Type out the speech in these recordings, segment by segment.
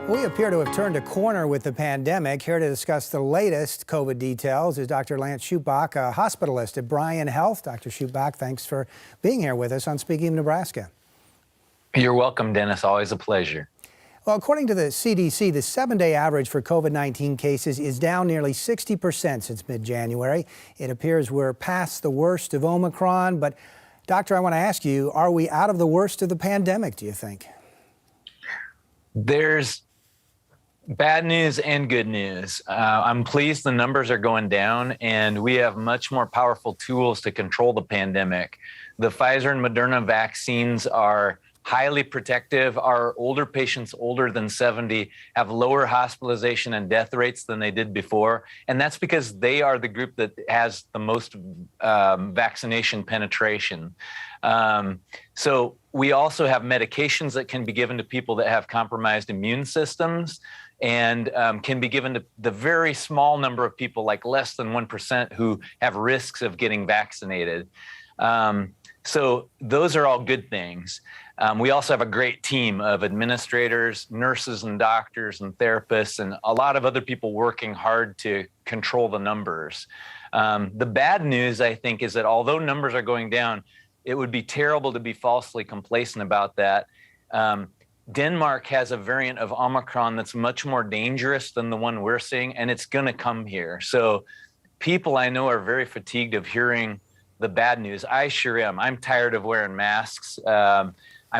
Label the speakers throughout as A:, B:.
A: We appear to have turned a corner with the pandemic. Here to discuss the latest COVID details is Dr. Lance Schupbach, a hospitalist at Bryan Health. Dr. Schupbach, thanks for being here with us on Speaking of Nebraska.
B: You're welcome, Dennis. Always a pleasure.
A: Well, according to the CDC, the 7-day average for COVID-19 cases is down nearly 60% since mid-January. It appears we're past the worst of Omicron. But, Doctor, I want to ask you, are we out of the worst of the pandemic, do you think?
B: There's bad news and good news. I'm pleased the numbers are going down, and we have much more powerful tools to control the pandemic. The Pfizer and Moderna vaccines are highly protective. Our older patients older than 70 have lower hospitalization and death rates than they did before. And that's because they are the group that has the most vaccination penetration. So we also have medications that can be given to people that have compromised immune systems, and can be given to the very small number of people, like less than 1%, who have risks of getting vaccinated. So those are all good things. We also have a great team of administrators, nurses and doctors and therapists, and a lot of other people working hard to control the numbers. The bad news, I think, is that although numbers are going down, it would be terrible to be falsely complacent about that. Denmark has a variant of Omicron that's much more dangerous than the one we're seeing, and it's going to come here. So people I know are very fatigued of hearing the bad news. I sure am. I'm tired of wearing masks. I'm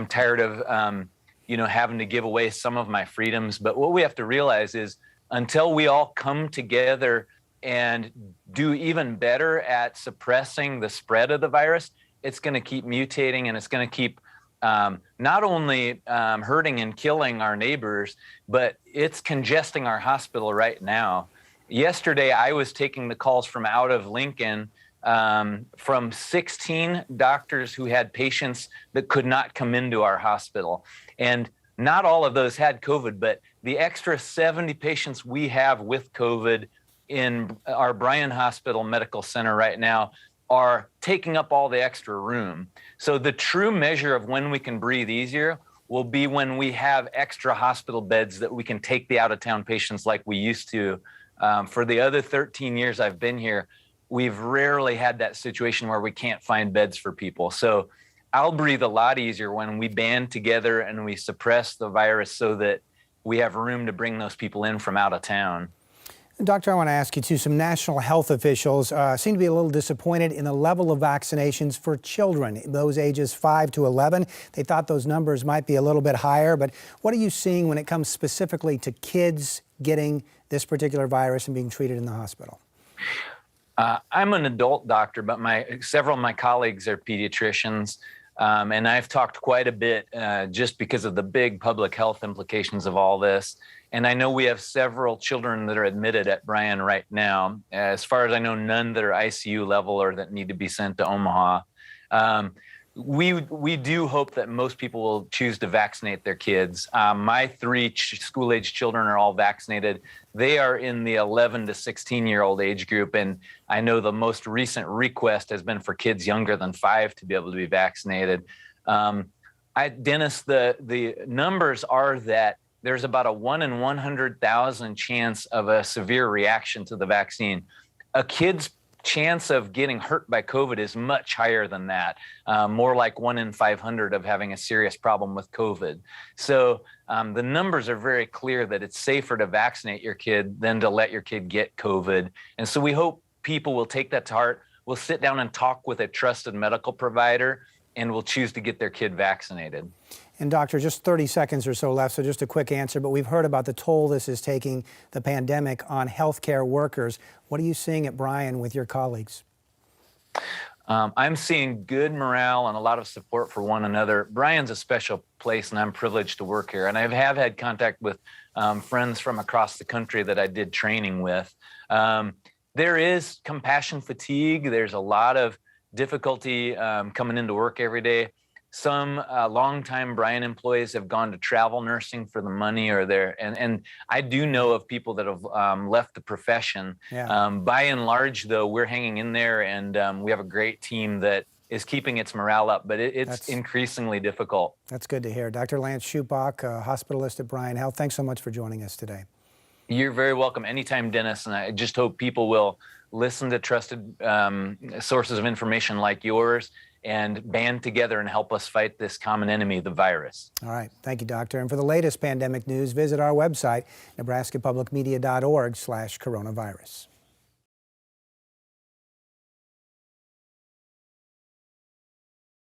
B: tired of, having to give away some of my freedoms. But what we have to realize is until we all come together and do even better at suppressing the spread of the virus, it's going to keep mutating, and it's going to keep not only hurting and killing our neighbors, but it's congesting our hospital right now. Yesterday, I was taking the calls from out of Lincoln from 16 doctors who had patients that could not come into our hospital. And not all of those had COVID, but the extra 70 patients we have with COVID in our Bryan Hospital Medical Center right now are taking up all the extra room. So the true measure of when we can breathe easier will be when we have extra hospital beds that we can take the out-of-town patients like we used to. For the other 13 years I've been here, we've rarely had that situation where we can't find beds for people. So I'll breathe a lot easier when we band together and we suppress the virus so that we have room to bring those people in from out of town.
A: Doctor, I want to ask you too, some national health officials seem to be a little disappointed in the level of vaccinations for children, those ages 5 to 11. They thought those numbers might be a little bit higher, but what are you seeing when it comes specifically to kids getting this particular virus and being treated in the hospital?
B: I'm an adult doctor, but several of my colleagues are pediatricians, and I've talked quite a bit just because of the big public health implications of all this. And I know we have several children that are admitted at Bryan right now. As far as I know, none that are ICU level or that need to be sent to Omaha. We do hope that most people will choose to vaccinate their kids. My 3 school-age children are all vaccinated. They are in the 11 to 16-year-old age group, and I know the most recent request has been for kids younger than 5 to be able to be vaccinated. Dennis, the numbers are that there's about a 1 in 100,000 chance of a severe reaction to the vaccine. A kid's chance of getting hurt by COVID is much higher than that, more like 1 in 500 of having a serious problem with COVID. So the numbers are very clear that it's safer to vaccinate your kid than to let your kid get COVID. And so we hope people will take that to heart. We'll sit down and talk with a trusted medical provider, and will choose to get their kid vaccinated.
A: And doctor, just 30 seconds or so left, so just a quick answer, but we've heard about the toll this is taking, the pandemic, on healthcare workers. What are you seeing at Bryan with your colleagues?
B: I'm seeing good morale and a lot of support for one another. Bryan's a special place, and I'm privileged to work here. And I have had contact with friends from across the country that I did training with. There is compassion fatigue. There's a lot of difficulty coming into work every day. Some longtime Bryan employees have gone to travel nursing for the money, or and I do know of people that have left the profession. Yeah. By and large, though, we're hanging in there, and we have a great team that is keeping its morale up, but it's
A: That's-
B: increasingly difficult.
A: That's good to hear. Dr. Lance Schupbach, hospitalist at Bryan Health, thanks so much for joining us today.
B: You're very welcome anytime, Dennis. And I just hope people will listen to trusted sources of information like yours and band together and help us fight this common enemy, the virus.
A: All right. Thank you, Doctor. And for the latest pandemic news, visit our website, nebraskapublicmedia.org/coronavirus.